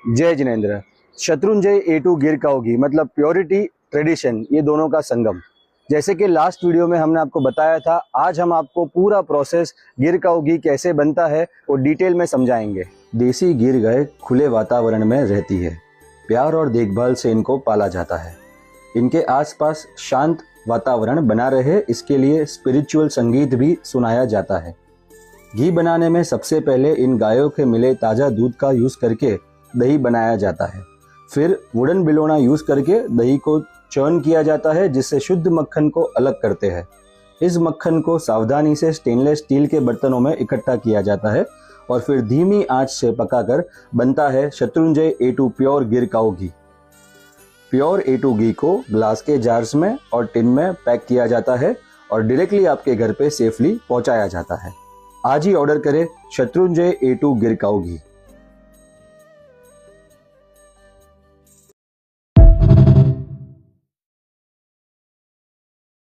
जय जिनेंद्र। शत्रुंजय A2 गिर काऊ घी मतलब प्योरिटी ट्रेडिशन, ये दोनों का संगम। जैसे कि लास्ट वीडियो में हमने आपको बताया था, आज हम आपको पूरा प्रोसेस गिर काऊ घी कैसे बनता है वो डिटेल में समझाएंगे। देसी गिर गाय खुले वातावरण में रहती है, प्यार और देखभाल से इनको पाला जाता है। इनके आसपास शांत वातावरण बना रहे, इसके लिए स्पिरिचुअल संगीत भी सुनाया जाता है। घी बनाने में सबसे पहले इन गायों के मिले ताज़ा दूध का यूज़ करके दही बनाया जाता है। फिर वुडन बिलोना यूज़ करके दही को चर्न किया जाता है, जिससे शुद्ध मक्खन को अलग करते हैं। इस मक्खन को सावधानी से स्टेनलेस स्टील के बर्तनों में इकट्ठा किया जाता है और फिर धीमी आंच से पकाकर बनता है शत्रुंजय A2 प्योर गिर काऊ घी। प्योर A2 घी को ग्लास के जार्स में और टिन में पैक किया जाता है और डायरेक्टली आपके घर पे सेफली पहुंचाया जाता है। आज ही ऑर्डर करें शत्रुंजय A2 गिर काऊ घी।